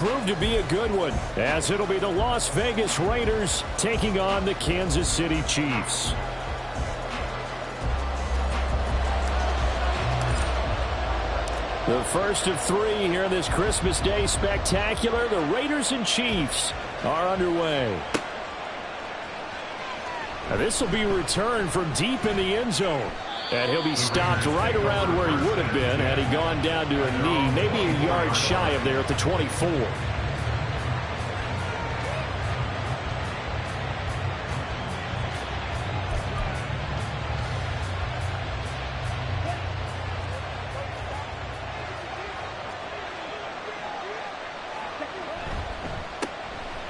Proved to be a good one, as it'll be the Las Vegas Raiders taking on the Kansas City Chiefs. The first of three here in this Christmas Day spectacular. The Raiders and Chiefs are underway. Now this will be returned from deep in the end zone. And he'll be stopped right around where he would have been had he gone down to a knee, maybe a yard shy of there at the 24.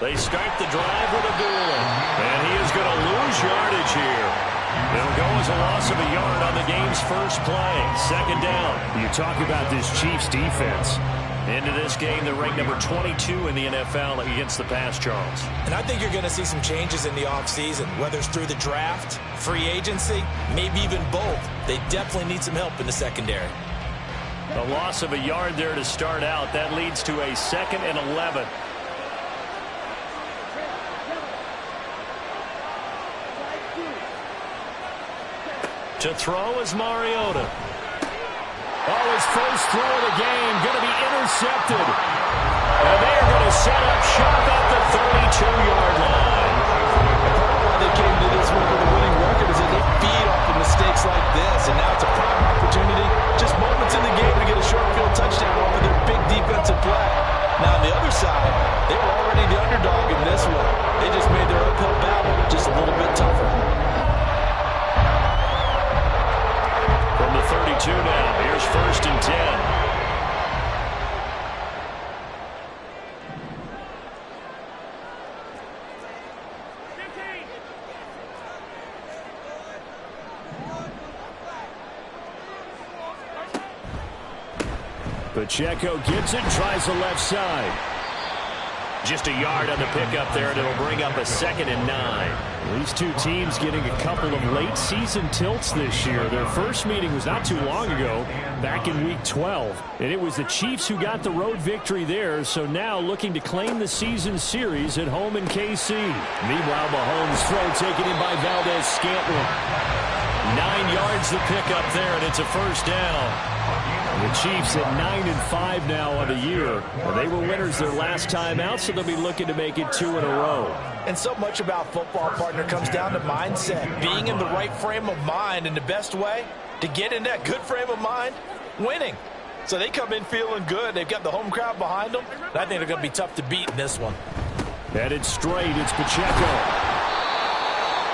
They start the drive with Abdullah, and he is going to lose yardage here. It'll go as a loss of a yard on the game's first play. Second down. You talk about this Chiefs defense. Into this game, they're ranked number 22 in the NFL against the pass, Charles. And I think you're going to see some changes in the offseason, whether it's through the draft, free agency, maybe even both. They definitely need some help in the secondary. A loss of a yard there to start out. That leads to a 2nd and 11. To throw is Mariota. Oh, his first throw of the game going to be intercepted. And they're going to set up shop at the 32-yard line. And part of why they came to this one with a winning record is that they feed off of mistakes like this. And now it's a prime opportunity, just moments in the game, to get a short field touchdown off of their big defensive play. Now on the other side, they were already the underdog in this one. They just made their uphill battle just a little bit tougher. From the 32 now, here's 1st and 10. Pacheco gets it, tries the left side. Just a yard on the pickup there, and it'll bring up a 2nd and 9. These two teams getting a couple of late season tilts this year. Their first meeting was not too long ago, back in week 12. And it was the Chiefs who got the road victory there, so now looking to claim the season series at home in KC. Meanwhile, Mahomes' throw taken in by Valdes-Scantling. 9 yards the pickup there, and it's a first down. The Chiefs at 9-5 now on the year. And they were winners their last time out, so they'll be looking to make it 2 in a row. And so much about football, partner, comes down to mindset. Being in the right frame of mind, and the best way to get in that good frame of mind, winning. So they come in feeling good. They've got the home crowd behind them. And I think they're going to be tough to beat in this one. Headed straight, it's Pacheco.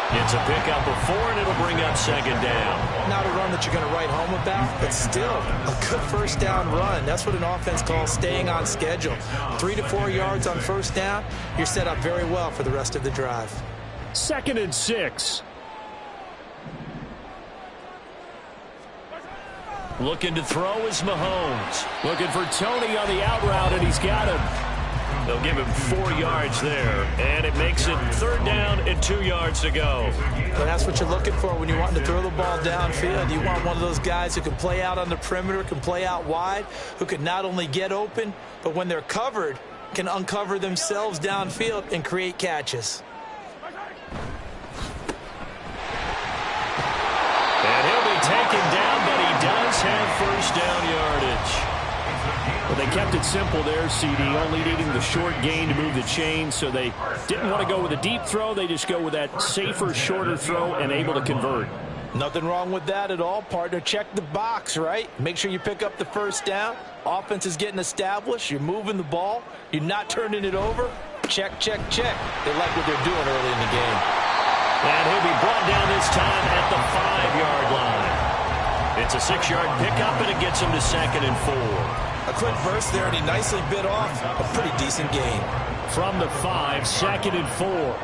It's a pickup of 4, and it'll bring up 2nd down. Not a run that you're going to write home about, but still a good first down run. That's what an offense calls staying on schedule. 3 to 4 yards on first down, you're set up very well for the rest of the drive. 2nd and 6. Looking to throw is Mahomes. Looking for Tony on the out route, and he's got him. They'll give him 4 yards there, and it makes it 3rd down and 2 yards to go. Well, that's what you're looking for when you want to throw the ball downfield. You want one of those guys who can play out on the perimeter, can play out wide, who can not only get open, but when they're covered, can uncover themselves downfield and create catches. And he'll be taken down, but he does have first down yardage. Well, they kept it simple there, CD, only needing the short gain to move the chain, so they didn't want to go with a deep throw. They just go with that safer, shorter throw and able to convert. Nothing wrong with that at all, partner. Check the box, right? Make sure you pick up the first down. Offense is getting established. You're moving the ball. You're not turning it over. Check, check, check. They like what they're doing early in the game. And he'll be brought down this time at the 5-yard line. It's a 6-yard pickup, and it gets him to 2nd and 4. A quick burst there, and he nicely bit off a pretty decent gain. From the 5, 2nd and 4.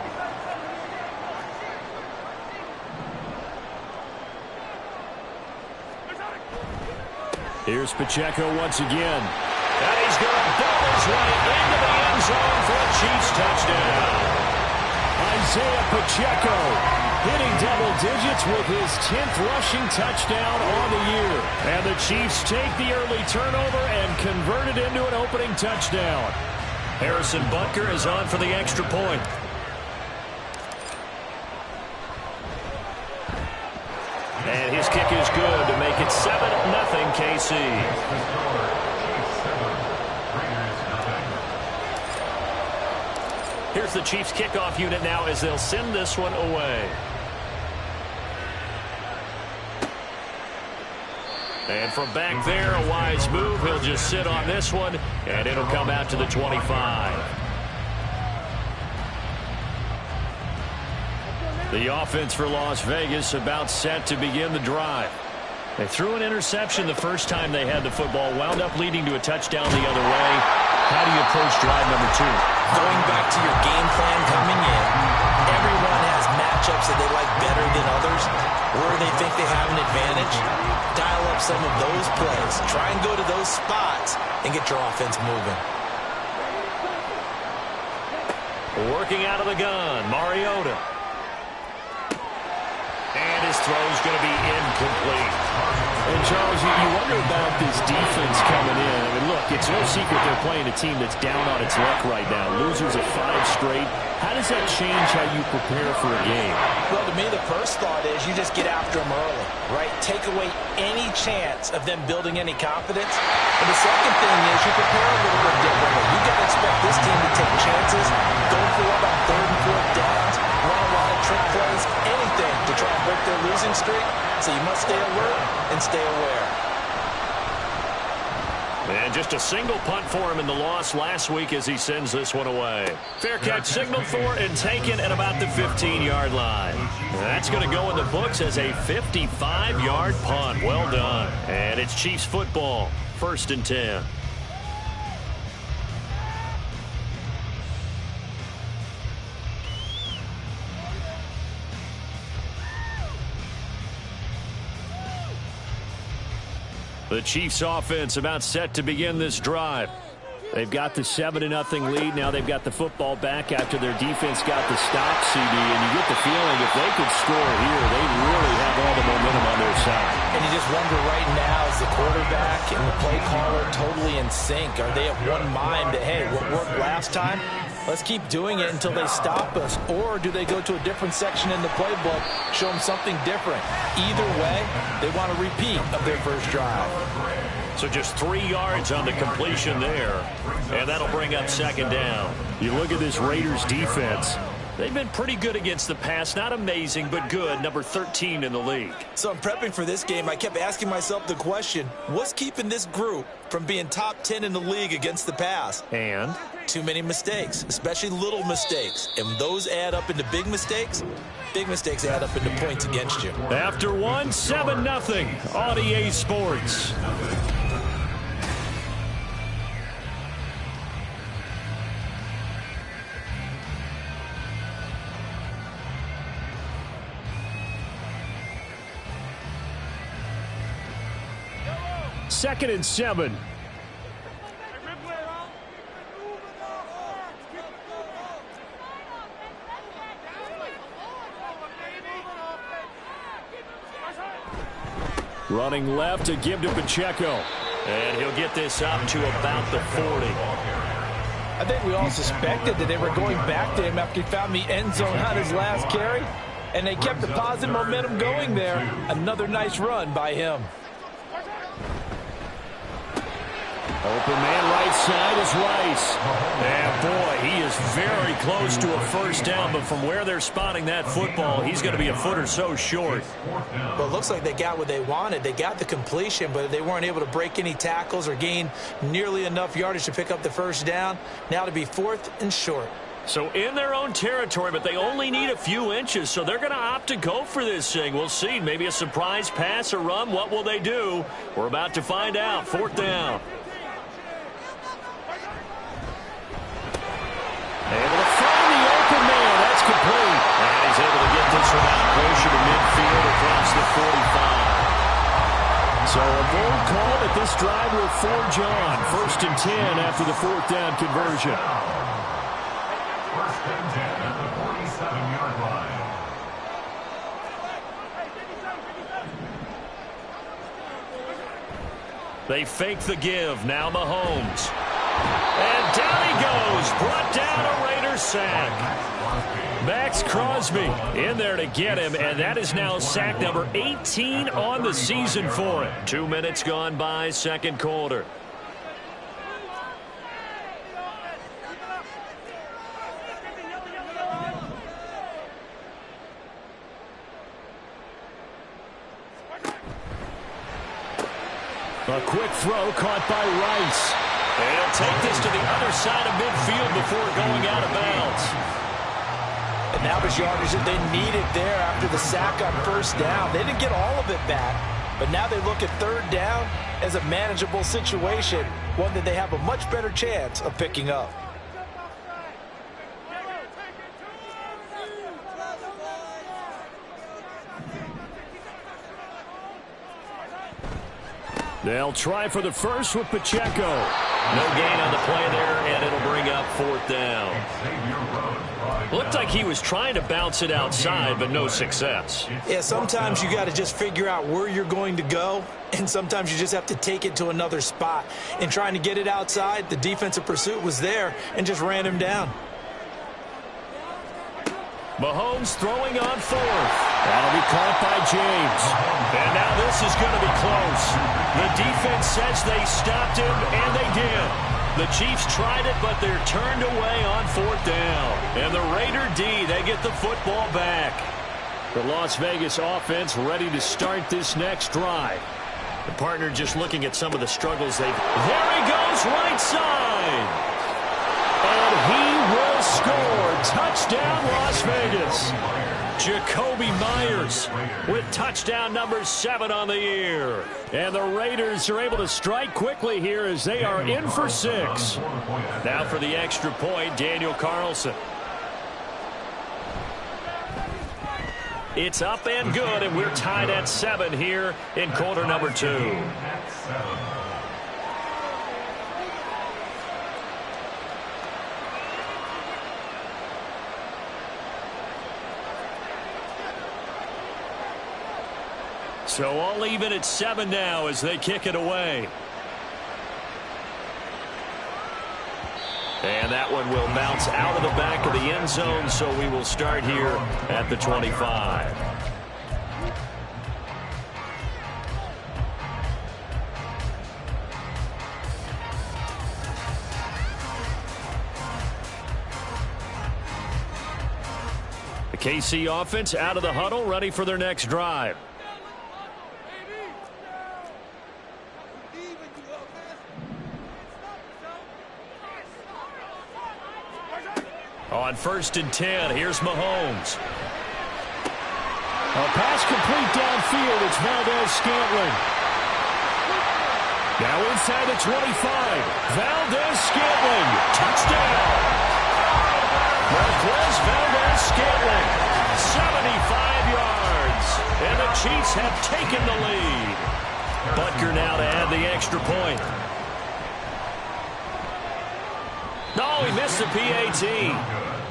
Here's Pacheco once again. And he's going to ball his way into the end zone for a Chiefs touchdown. Isaiah Pacheco hitting double digits with his 10th rushing touchdown on the year. And the Chiefs take the early turnover and convert it into an opening touchdown. Harrison Butker is on for the extra point. And his kick is good to make it 7-0 KC. Here's the Chiefs kickoff unit now as they'll send this one away. And from back there, a wise move. He'll just sit on this one, and it'll come out to the 25. The offense for Las Vegas about set to begin the drive. They threw an interception the first time they had the football, wound up leading to a touchdown the other way. How do you approach drive number 2? Going back to your game plan coming in, everyone has matchups that they like better than others, where they think they have an advantage. Dial up some of those plays. Try and go to those spots and get your offense moving. Working out of the gun, Mariota. And his throw's going to be incomplete. And, Charles, you wonder about this defense coming in. I mean, look, it's no secret they're playing a team that's down on its luck right now. Losers of 5 straight. How does that change how you prepare for a game? Well, to me, the first thought is you just get after them early, right? Take away any chance of them building any confidence. And the second thing is you prepare a little bit differently. You got to expect this team to take chances, go for it on 3rd and 4th downs, run a lot of trick plays, anything to try and break their losing streak. So you must stay alert and stay aware. And just a single punt for him in the loss last week as he sends this one away. Fair catch signaled for and taken at about the 15-yard line. That's going to go in the books as a 55-yard punt. Well done. And it's Chiefs football. 1st and 10. The Chiefs offense about set to begin this drive. They've got the 7-0 lead. Now they've got the football back after their defense got the stop, CD. And you get the feeling if they could score here, they really have all the momentum on their side. And you just wonder right now, is the quarterback and the play caller totally in sync? Are they of one mind that, hey, what worked last time? Let's keep doing it until they stop us. Or do they go to a different section in the playbook, show them something different? Either way, they want a repeat of their first drive. So just 3 yards on the completion there. And that'll bring up 2nd down. You look at this Raiders defense. They've been pretty good against the pass. Not amazing, but good. Number 13 in the league. So I'm prepping for this game. I kept asking myself the question, what's keeping this group from being top 10 in the league against the pass? And? Too many mistakes, especially little mistakes. And those add up into big mistakes. Big mistakes add up into points against you. After one, 7-0 on EA Sports. Second and 7. Running left to give to Pacheco. And he'll get this up to about the 40. I think we all suspected that they were going back to him after he found the end zone on his last carry. And they kept the positive momentum going there. Another nice run by him. Open man right side is Rice. And boy, he is very close to a first down, but from where they're spotting that football, he's going to be a foot or so short. Well, it looks like they got what they wanted. They got the completion, but they weren't able to break any tackles or gain nearly enough yardage to pick up the first down. Now to be 4th and short. So in their own territory, but they only need a few inches, so they're going to opt to go for this thing. We'll see. Maybe a surprise pass or run. What will they do? We're about to find out. 4th down. Able to find the open man. That's complete. And he's able to get this one out closer to midfield across the 45. So a bold call that this drive will forge on. 1st and 10 after the 4th down conversion. 1st and 10 at the 47-yard line. They fake the give. Now Mahomes. And down he goes. Brought down a Raider sack. Max Crosby in there to get him, and that is now sack number 18 on the season for him. 2 minutes gone by, second quarter. A quick throw caught by Rice. And he'll take this to the other side of midfield before going out of bounds. And that was yardage that they needed there after the sack on first down. They didn't get all of it back, but now they look at third down as a manageable situation, one that they have a much better chance of picking up. They'll try for the first with Pacheco. No gain on the play there, and it'll bring up fourth down. Looked like he was trying to bounce it outside, but no success. Yeah, sometimes you got to just figure out where you're going to go, and sometimes you just have to take it to another spot. And trying to get it outside, the defensive pursuit was there and just ran him down. Mahomes throwing on fourth. That'll be caught by James. And now this is going to be close. The defense says they stopped him, and they did. The Chiefs tried it, but they're turned away on fourth down. And the Raider D, they get the football back. The Las Vegas offense ready to start this next drive. The partner just looking at some of the struggles they've... There he goes, right side. And he will score. Touchdown, Las Vegas. Jacoby Myers with touchdown number 7 on the year. And the Raiders are able to strike quickly here as they are in for 6. Now for the extra point, Daniel Carlson. It's up and good, and we're tied at 7 here in quarter number 2. So all even at 7 now as they kick it away. And that one will bounce out of the back of the end zone, so we will start here at the 25. The KC offense out of the huddle, ready for their next drive. On 1st and 10, here's Mahomes. A pass complete downfield. It's Valdez-Scantling. Now inside the 25. Valdez-Scantling. Touchdown. Marquez Valdez-Scantling. 75 yards. And the Chiefs have taken the lead. Butker now to add the extra point. No, he missed the PAT.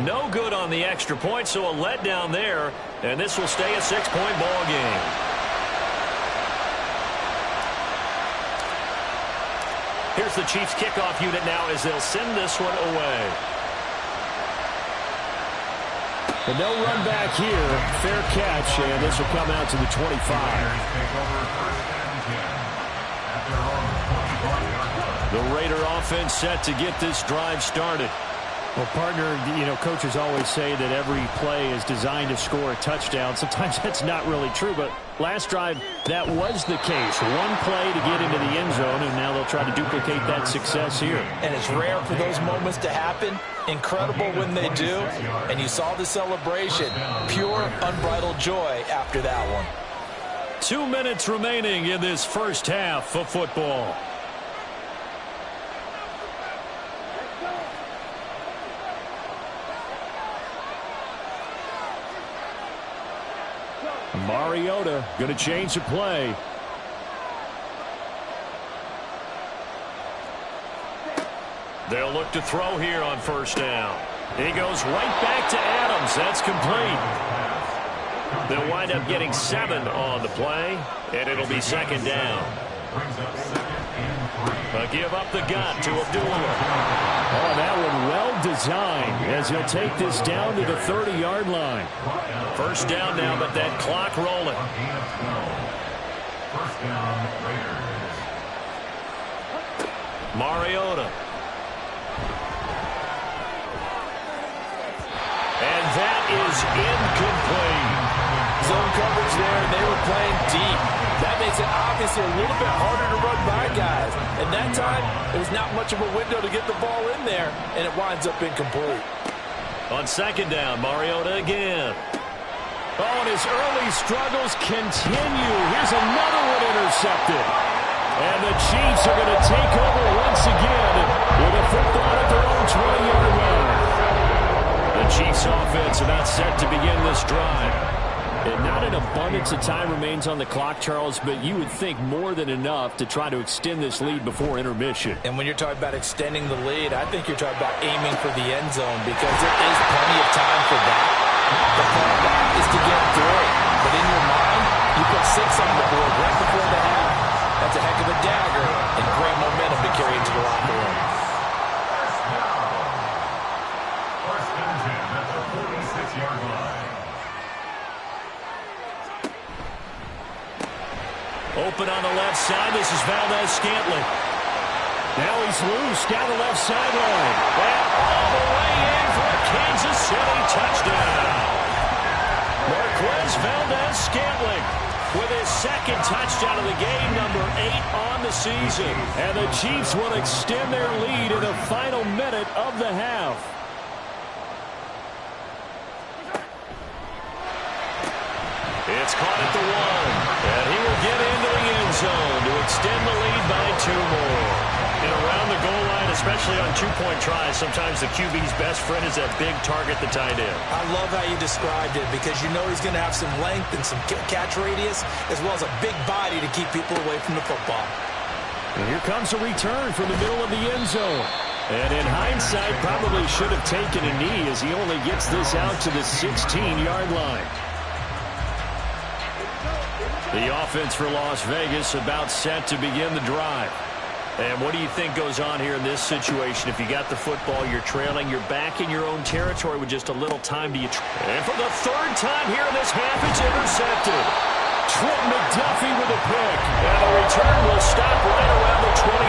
No good on the extra point, so a letdown there, and this will stay a 6-point ball game. Here's the Chiefs kickoff unit now as they'll send this one away. And no run back here. Fair catch, and this will come out to the 25. The Raider offense set to get this drive started. Well, partner, you know, coaches always say that every play is designed to score a touchdown. Sometimes that's not really true, but last drive, that was the case. One play to get into the end zone, and now they'll try to duplicate that success here. And it's rare for those moments to happen. Incredible when they do. And you saw the celebration. Pure, unbridled joy after that one. 2 minutes remaining in this first half of football. Mariota going to change the play. They'll look to throw here on 1st down. He goes right back to Adams. That's complete. They'll wind up getting 7 on the play, and it'll be 2nd down. A give up the gut to Abdullah. Oh, that one well designed as he'll take this down to the 30-yard line. First down now, but that clock rolling. First down, Raiders. Mariota. And that is incomplete. Zone coverage there, and they were playing deep. That makes it obviously a little bit harder to run by guys. And that time, there was not much of a window to get the ball in there, and it winds up incomplete. On second down, Mariota again. Oh, and his early struggles continue. Here's another one intercepted. And the Chiefs are going to take over once again with a football at their own 20-yard line. The Chiefs offense about set to begin this drive. And not an abundance of time remains on the clock, Charles, but you would think more than enough to try to extend this lead before intermission. And when you're talking about extending the lead, I think you're talking about aiming for the end zone because there is plenty of time for that. The plan is to get through. But in your mind, you put 6 on the board right before the half. That's a heck of a dagger and great momentum to carry into the locker room. First and 10 at the 46-yard line. Open on the left side. This is Valdes-Scantling. Now he's loose down the left sideline. And all the way in for a Kansas City touchdown. Marquez Valdes-Scantling with his second touchdown of the game, number 8 on the season. And the Chiefs will extend their lead in the final minute of the half. It's caught at the 1, and he will get into the end zone to extend the lead by 2 more. And around the goal line, especially on 2-point tries, sometimes the QB's best friend is that big target, the tight end. I love how you described it because you know he's going to have some length and some catch radius as well as a big body to keep people away from the football. And here comes a return from the middle of the end zone. And in hindsight, probably should have taken a knee as he only gets this out to the 16-yard line. The offense for Las Vegas about set to begin the drive. And what do you think goes on here in this situation? If you got the football, you're trailing, you're back in your own territory with just a little time to you. And for the 3rd time here in this half, it's intercepted. Trent McDuffie with a pick. And the return will stop right around the 25.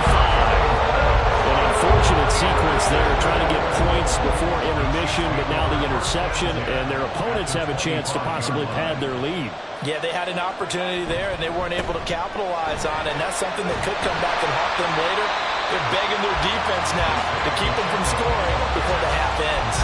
An unfortunate sequence there, trying to get points before intermission, but now the interception, and their opponents have a chance to possibly pad their lead. Yeah, they had an opportunity there, and they weren't able to capitalize on it, and that's something that could come back and haunt them later. They're begging their defense now to keep them from scoring before the half ends.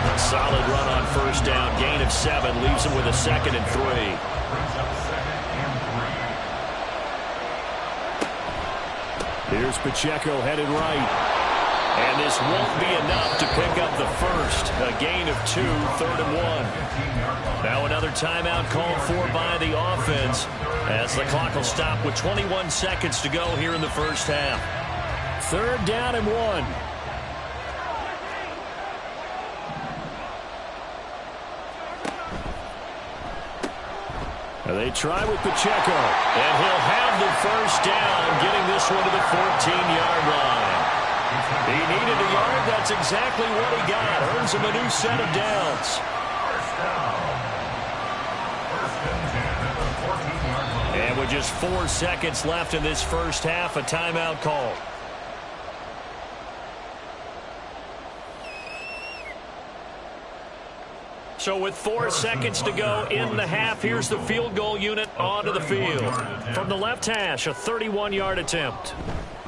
A solid run on first down, gain of 7, leaves them with a 2nd and 3. Here's Pacheco headed right. And this won't be enough to pick up the first. A gain of 2, 3rd and 1. Now another timeout called for by the offense as the clock will stop with 21 seconds to go here in the first half. 3rd down and 1. They try with Pacheco, and he'll have the first down, getting this one to the 14-yard line. He needed a yard. That's exactly what he got. Earns him a new set of downs. And with just 4 seconds left in this first half, a timeout call. So with 4 seconds to go in the half, here's the field goal unit onto the field. From the left hash, a 31-yard attempt.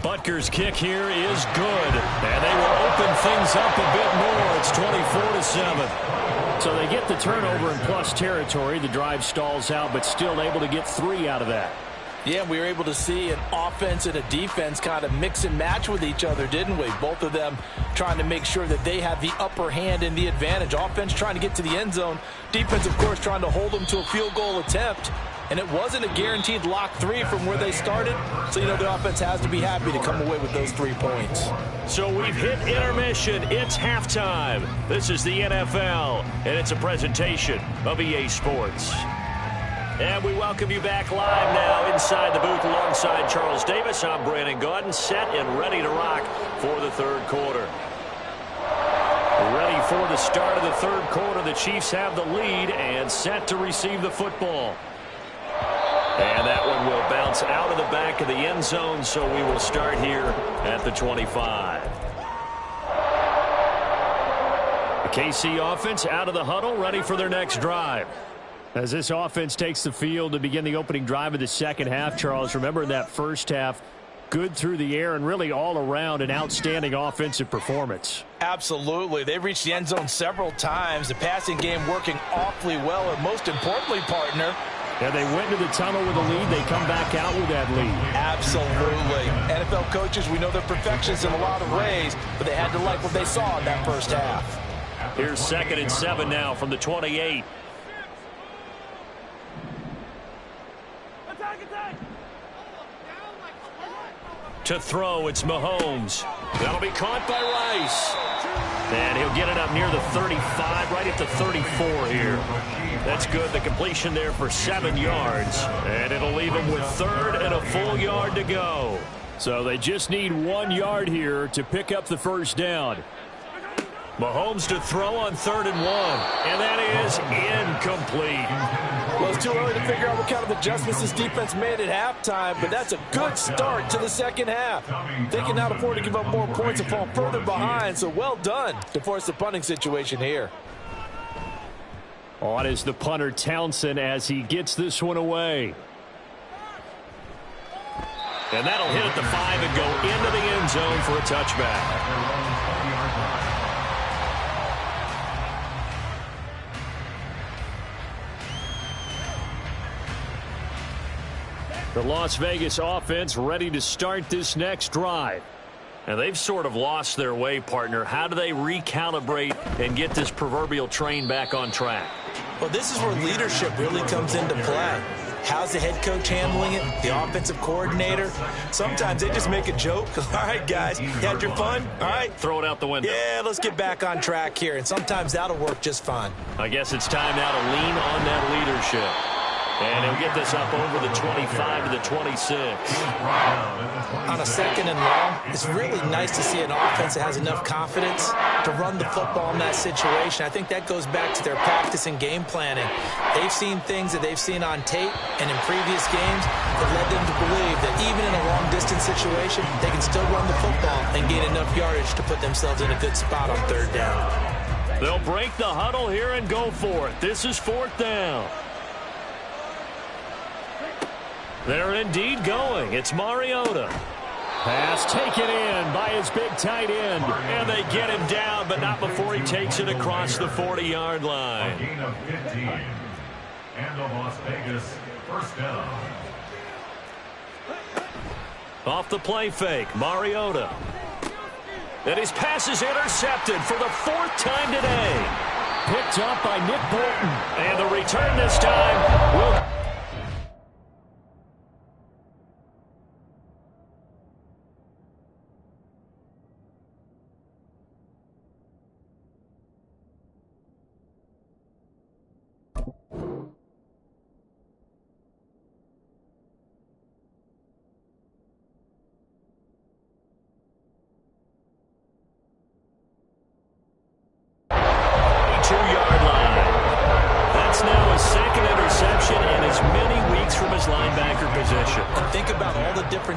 Butker's kick here is good, and they will open things up a bit more. It's 24-7. So they get the turnover in plus territory. The drive stalls out, but still able to get 3 out of that. Yeah, we were able to see an offense and a defense kind of mix and match with each other, didn't we? Both of them trying to make sure that they have the upper hand and the advantage. Offense trying to get to the end zone. Defense, of course, trying to hold them to a field goal attempt. And it wasn't a guaranteed lock 3 from where they started. So, you know, the offense has to be happy to come away with those 3 points. So we've hit intermission. It's halftime. This is the NFL, and it's a presentation of EA Sports. And we welcome you back live now inside the booth alongside Charles Davis. I'm Brandon Gaudin, set and ready to rock for the third quarter. Ready for the start of the third quarter. The Chiefs have the lead and set to receive the football. And that one will bounce out of the back of the end zone, so we will start here at the 25. The KC offense out of the huddle, ready for their next drive. As this offense takes the field to begin the opening drive of the second half, Charles, remember in that first half, good through the air and really all around an outstanding offensive performance. Absolutely. They've reached the end zone several times. The passing game working awfully well, and most importantly, partner, yeah, they went to the tunnel with a lead. They come back out with that lead. Absolutely. NFL coaches, we know they're perfectionists in a lot of ways, but they had to like what they saw in that first half. Here's 2nd and 7 now from the 28. To throw, it's Mahomes. That'll be caught by Rice. And he'll get it up near the 35, right at the 34 here. That's good. The completion there for 7 yards. And it'll leave him with 3rd and a full yard to go. So they just need 1 yard here to pick up the first down. Mahomes to throw on 3rd and 1. And that is incomplete. Well, it's too early to figure out what kind of adjustments this defense made at halftime, but that's a good start to the second half. They can now afford to give up more points and fall further behind, so well done to force the punting situation here. On is the punter Townsend as he gets this one away. And that'll hit at the 5 and go into the end zone for a touchback. The Las Vegas offense ready to start this next drive. And they've sort of lost their way, partner. How do they recalibrate and get this proverbial train back on track? Well, this is where leadership really comes into play. How's the head coach handling it? The offensive coordinator? Sometimes they just make a joke. All right, guys, you had your fun? All right. Throw it out the window. Yeah, let's get back on track here. And sometimes that'll work just fine. I guess it's time now to lean on that leadership. And he'll get this up over the 25 to the 26. On a 2nd and long, it's really nice to see an offense that has enough confidence to run the football in that situation. I think that goes back to their practice and game planning. They've seen things that they've seen on tape and in previous games that led them to believe that even in a long-distance situation, they can still run the football and gain enough yardage to put themselves in a good spot on 3rd down. They'll break the huddle here and go for it. This is 4th down. They're indeed going. It's Mariota. Pass taken in by his big tight end. And they get him down, but not before he takes it across the 40-yard line. Gain of 15. And the Las Vegas first down. Off the play fake, Mariota. And his pass is intercepted for the 4th time today. Picked up by Nick Bolton. And the return this time will...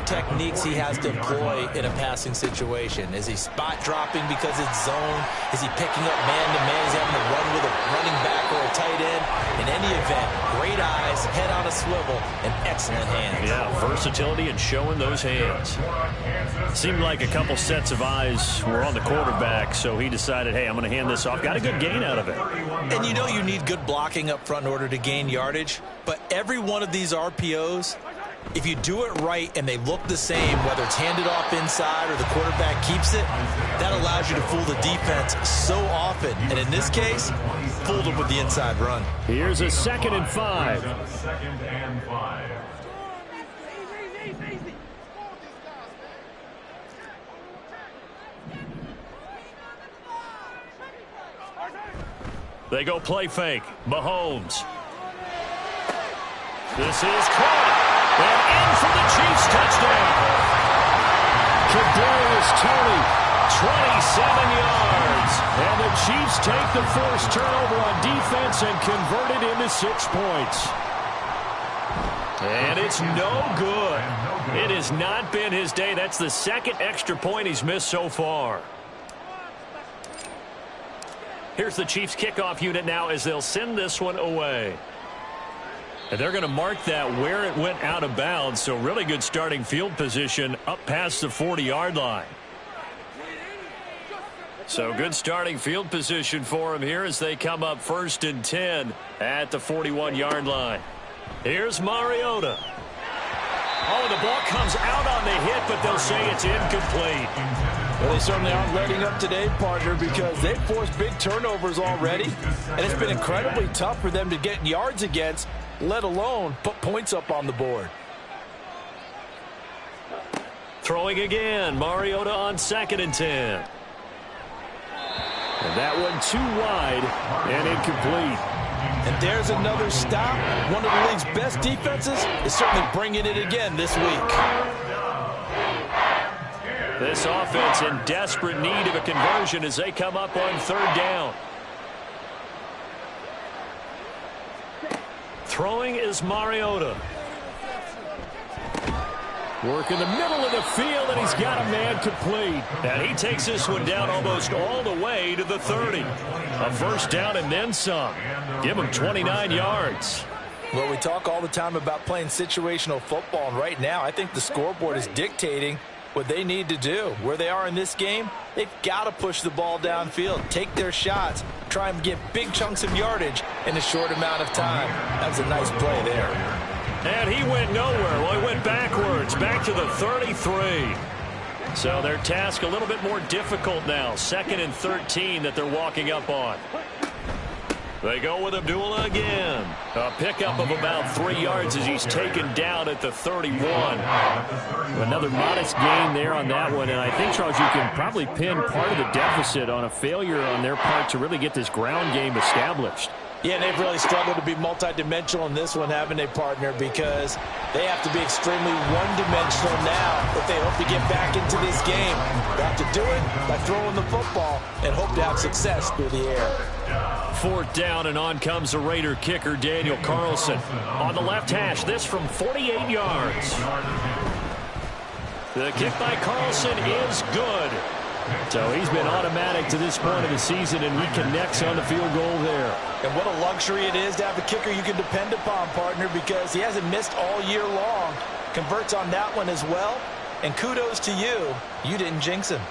techniques he has to employ in a passing situation. Is he spot dropping because it's zone? Is he picking up man-to-man? Is he having to run with a running back or a tight end? In any event, great eyes, head on a swivel, and excellent hands. Yeah, versatility and showing those hands. Seemed like a couple sets of eyes were on the quarterback, so he decided, hey, I'm going to hand this off. Got a good gain out of it. And you know you need good blocking up front in order to gain yardage, but every one of these RPOs, if you do it right and they look the same, whether it's handed off inside or the quarterback keeps it, that allows you to fool the defense so often. And in this case, fooled them with the inside run. Here's a 2nd and 5. 2nd and 5. They go play fake. Mahomes. This is caught. And in for the Chiefs touchdown. Kadarius Toney, 27 yards. And the Chiefs take the first turnover on defense and convert it into 6 points. And it's no good. It has not been his day. That's the second extra point he's missed so far. Here's the Chiefs kickoff unit now as they'll send this one away. And they're going to mark that where it went out of bounds. So really good starting field position up past the 40-yard line. So good starting field position for him here as they come up 1st and 10 at the 41-yard line. Here's Mariota. Oh, the ball comes out on the hit, but they'll say it's incomplete. Well, they certainly aren't letting up today, partner, because they've forced big turnovers already, and it's been incredibly tough for them to get yards against, let alone put points up on the board. Throwing again, Mariota on 2nd and 10. And that one too wide and incomplete. And there's another stop. One of the league's best defenses is certainly bringing it again this week. This offense in desperate need of a conversion as they come up on 3rd down. Throwing is Mariota. Work in the middle of the field, and he's got a man complete. And he takes this one down almost all the way to the 30. A first down and then some. Give him 29 yards. Well, we talk all the time about playing situational football, and right now I think the scoreboard is dictating what they need to do. Where they are in this game, they've got to push the ball downfield, take their shots, try and get big chunks of yardage in a short amount of time. That's a nice play there. And he went nowhere. Well, he went backwards, back to the 33. So their task a little bit more difficult now. 2nd and 13 that they're walking up on. They go with Abdullah again. A pickup of about 3 yards as he's taken down at the 31. Another modest gain there on that one. And I think, Charles, you can probably pin part of the deficit on a failure on their part to really get this ground game established. Yeah, and they've really struggled to be multidimensional in this one, haven't they, partner? Because they have to be extremely one-dimensional now if they hope to get back into this game. They have to do it by throwing the football and hope to have success through the air. 4th down, and on comes the Raider kicker, Daniel Carlson. On the left hash, this from 48 yards. The kick by Carlson is good. So he's been automatic to this point of the season, and he connects on the field goal there. And what a luxury it is to have a kicker you can depend upon, partner, because he hasn't missed all year long. Converts on that one as well. And kudos to you. You didn't jinx him.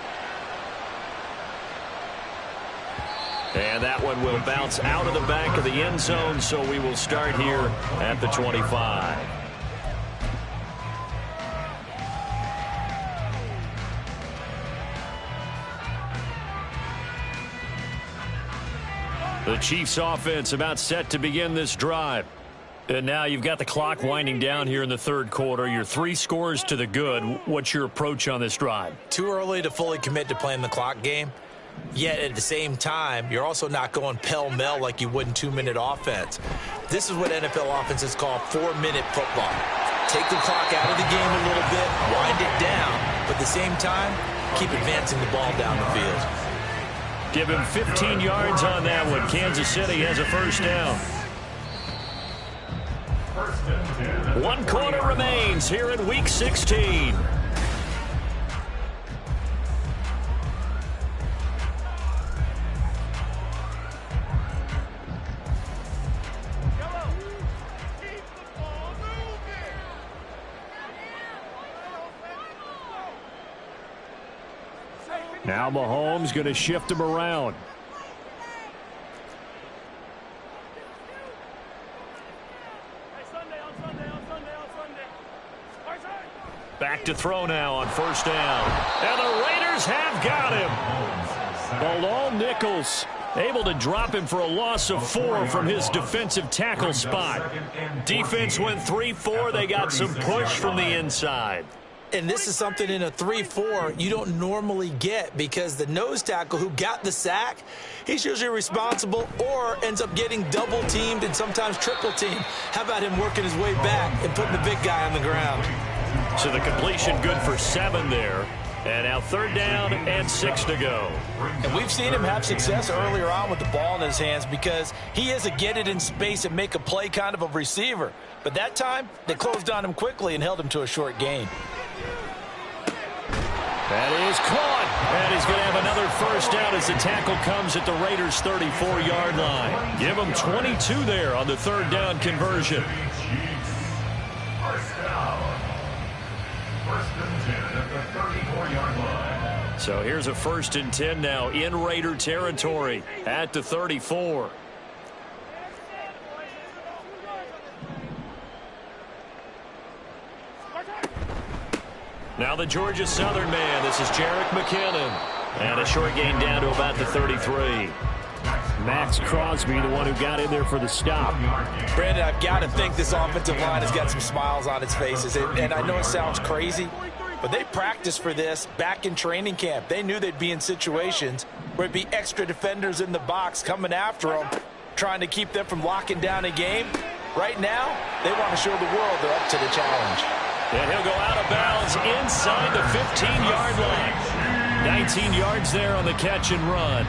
And that one will bounce out of the back of the end zone, so we will start here at the 25. The Chiefs offense about set to begin this drive. And now you've got the clock winding down here in the 3rd quarter. You're 3 scores to the good. What's your approach on this drive? Too early to fully commit to playing the clock game. Yet at the same time, you're also not going pell-mell like you would in 2-minute offense. This is what NFL offenses call 4-minute football. Take the clock out of the game a little bit, wind it down, but at the same time, keep advancing the ball down the field. Give him 15 yards on that one. Kansas City has a first down. 1 quarter remains here in Week 16. Now Mahomes going to shift him around. Back to throw now on first down. And the Raiders have got him. Bilal Nichols able to drop him for a loss of 4 from his defensive tackle spot. Defense went 3-4. They got some push from the inside. And this is something in a 3-4 you don't normally get, because the nose tackle who got the sack, he's usually responsible or ends up getting double teamed and sometimes triple teamed. How about him working his way back and putting the big guy on the ground? So the completion good for 7 there. And now 3rd down and 6 to go. And we've seen him have success earlier on with the ball in his hands, because he is a get it in space and make a play kind of a receiver. But that time, they closed on him quickly and held him to a short gain. That is caught. And he's going to have another 1st down as the tackle comes at the Raiders' 34-yard line. Give him 22 there on the 3rd down conversion. First down. 1st and 10 at the 34-yard line. So here's a 1st and 10 now in Raider territory at the 34. Now the Georgia Southern man. This is Jerick McKinnon. And a short gain down to about the 33. Max Crosby, the one who got in there for the stop. Brandon, I've got to think this offensive line has got some smiles on its faces. And I know it sounds crazy, but they practiced for this back in training camp. They knew they'd be in situations where it'd be extra defenders in the box coming after them, trying to keep them from locking down a game. Right now, they want to show the world they're up to the challenge. And he'll go out of bounds inside the 15-yard line. 19 yards there on the catch and run.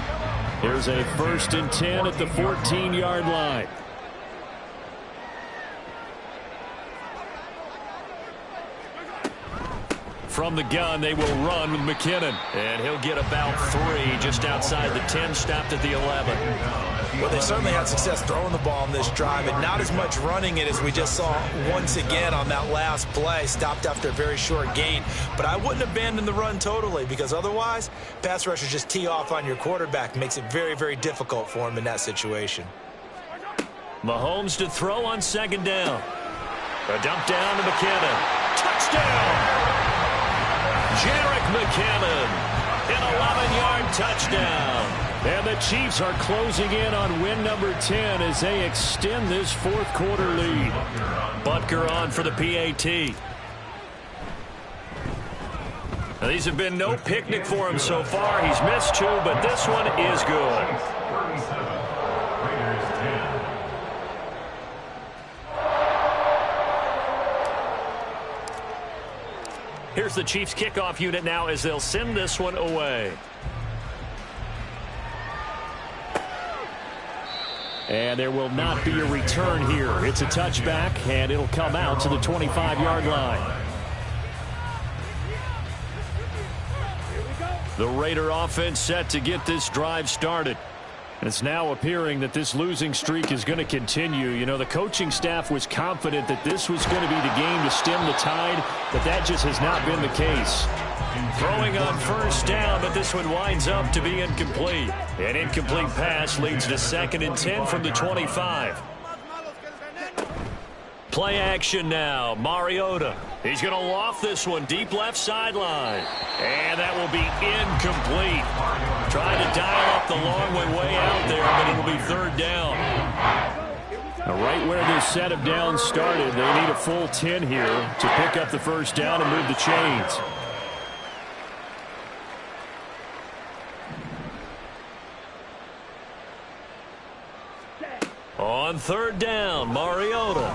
Here's a 1st and 10 at the 14-yard line. From the gun, they will run with McKinnon. And he'll get about 3 just outside the 10, stopped at the 11. Well, they certainly had success throwing the ball on this drive, and not as much running it as we just saw once again on that last play, stopped after a very short gain. But I wouldn't abandon the run totally, because otherwise, pass rushers just tee off on your quarterback. Makes it very, very difficult for him in that situation. Mahomes to throw on 2nd down. A dump down to McKinnon. Touchdown! Jerick McKinnon, an 11-yard touchdown. And the Chiefs are closing in on win number 10 as they extend this 4th quarter lead. Butker on for the PAT. Now, these have been no picnic for him so far. He's missed 2, but this one is good. 37. Raiders 10. Here's the Chiefs kickoff unit now as they'll send this one away. And there will not be a return here. It's a touchback, and it'll come out to the 25-yard line. The Raider offense set to get this drive started. It's now appearing that this losing streak is going to continue. You know, the coaching staff was confident that this was going to be the game to stem the tide, but that just has not been the case. Throwing on 1st down, but this one winds up to be incomplete. An incomplete pass leads to 2nd and 10 from the 25. Play action now. Mariota. He's going to loft this one deep left sideline. And that will be incomplete. Trying to dial up the long way out there, but it'll be 3rd down. Now, right where this set of downs started, they need a full 10 here to pick up the 1st down and move the chains. On 3rd down, Mariota.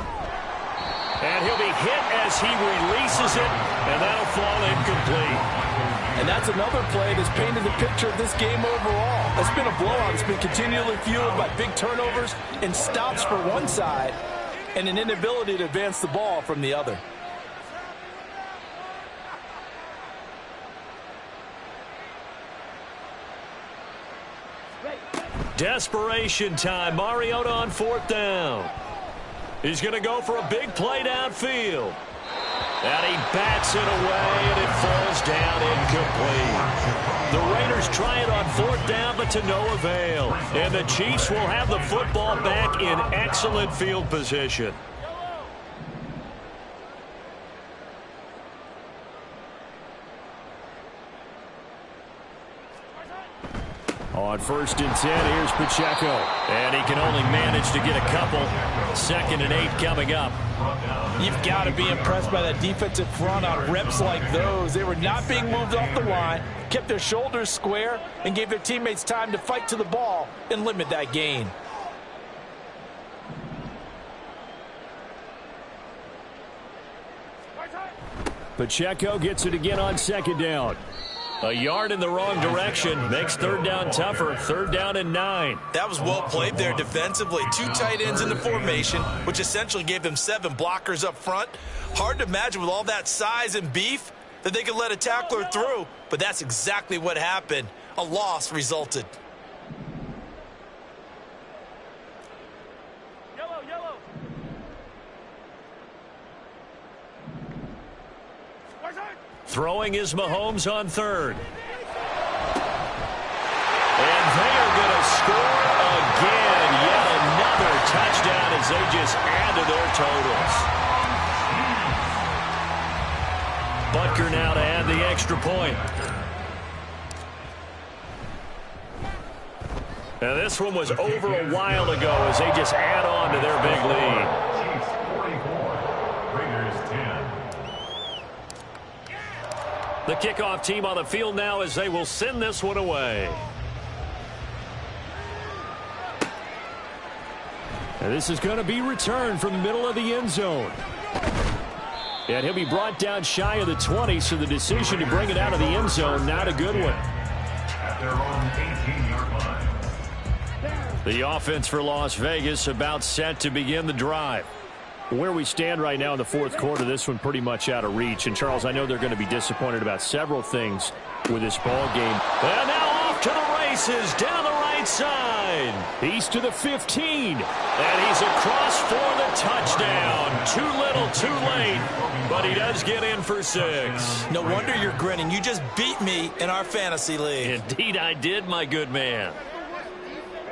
And he'll be hit as he releases it, and that'll fall incomplete. And that's another play that's painted the picture of this game overall. It's been a blowout. It's been continually fueled by big turnovers and stops for one side and an inability to advance the ball from the other. Desperation time. Mariota on 4th down. He's going to go for a big play downfield. And he bats it away, and it falls down incomplete. The Raiders try it on 4th down, but to no avail. And the Chiefs will have the football back in excellent field position. On On 1st and 10, here's Pacheco. And he can only manage to get a couple. 2nd and 8 coming up. You've got to be impressed by that defensive front on reps like those. They were not being moved off the line, kept their shoulders square, and gave their teammates time to fight to the ball and limit that gain. Pacheco gets it again on 2nd down. A yard in the wrong direction makes 3rd down tougher. 3rd down and 9. That was well played there defensively. 2 tight ends in the formation, which essentially gave them 7 blockers up front. Hard to imagine with all that size and beef that they could let a tackler through, but that's exactly what happened. A loss resulted. Throwing is Mahomes on 3rd. And they are going to score again. Yet another touchdown as they just add to their totals. Butker now to add the extra point. Now this one was over a while ago as they just add on to their big lead. Chiefs 44, Raiders 10. The kickoff team on the field now as they will send this one away. And this is going to be returned from the middle of the end zone. And he'll be brought down shy of the 20, so the decision to bring it out of the end zone, not a good one. At their own 18-yard line. The offense for Las Vegas about set to begin the drive. Where we stand right now in the 4th quarter, this one pretty much out of reach. And, Charles, I know they're going to be disappointed about several things with this ball game. And now off to the races down the right side. He's to the 15. And he's across for the touchdown. Too little, too late. But he does get in for 6. No wonder you're grinning. You just beat me in our fantasy league. Indeed I did, my good man.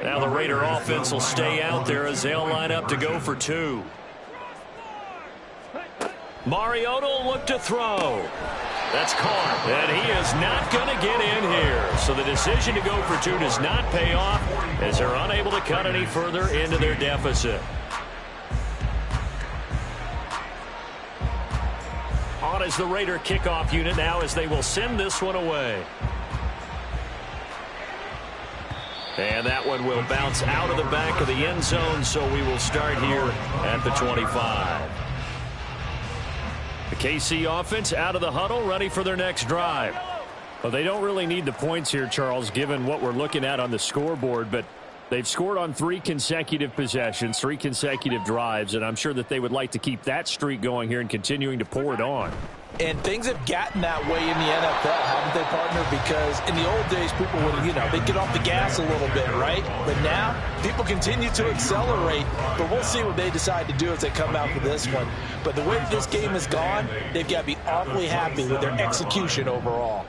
Now the Raider offense will stay out there as they'll line up to go for 2. Mariota will look to throw. That's caught. And he is not going to get in here. So the decision to go for 2 does not pay off as they're unable to cut any further into their deficit. On is the Raider kickoff unit now as they will send this one away. And that one will bounce out of the back of the end zone, so we will start here at the 25. The KC offense out of the huddle, ready for their next drive. Well, they don't really need the points here, Charles, given what we're looking at on the scoreboard, but they've scored on 3 consecutive possessions, 3 consecutive drives, and I'm sure that they would like to keep that streak going here and continuing to pour it on. And things have gotten that way in the NFL, haven't they, partner? Because in the old days, people would, they'd get off the gas a little bit, right? But now, people continue to accelerate. But we'll see what they decide to do as they come out for this one. But the way that this game has gone, they've got to be awfully happy with their execution overall.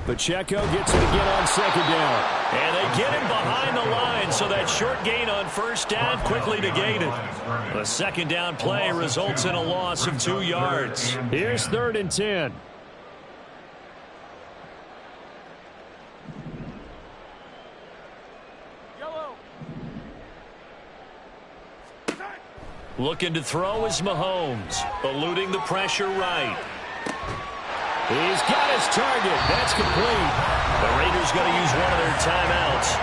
Pacheco gets it again on 2nd down. And they get him behind the line, so that short gain on 1st down quickly negated. The 2nd down play results in a loss of 2 yards. Here's 3rd and 10. Looking to throw is Mahomes, eluding the pressure right. He's got his target. That's complete. The Raiders going to use one of their timeouts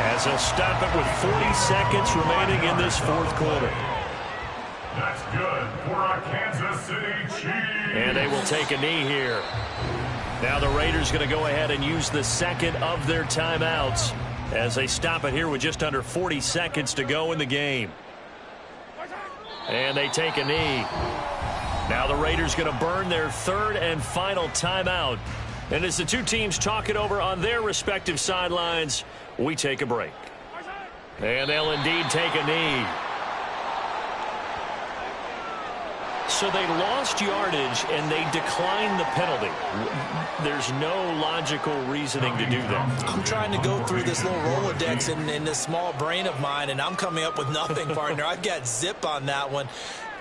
as they'll stop it with 40 seconds remaining in this 4th quarter. That's good for a Kansas City Chiefs. And they will take a knee here. Now the Raiders going to go ahead and use the 2nd of their timeouts as they stop it here with just under 40 seconds to go in the game. And they take a knee. Now the Raiders going to burn their 3rd and final timeout. And as the two teams talk it over on their respective sidelines, we take a break. And they'll indeed take a knee. So they lost yardage and they declined the penalty. There's no logical reasoning to do that. I'm trying to go through this little Rolodex in this small brain of mine, and I'm coming up with nothing, partner. I've got zip on that one.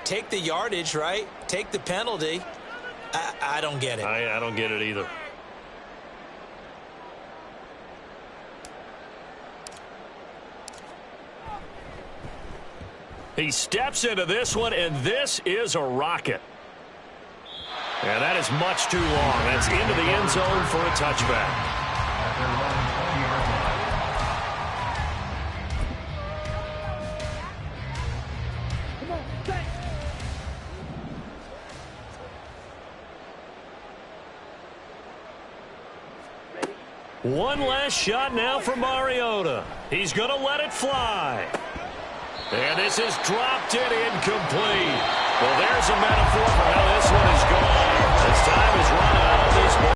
Take the yardage, right? Take the penalty. I don't get it. I don't get it either. He steps into this one, and this is a rocket. And that is much too long. That's into the end zone for a touchback. One last shot now for Mariota. He's going to let it fly. And this is dropped and incomplete. Well, there's a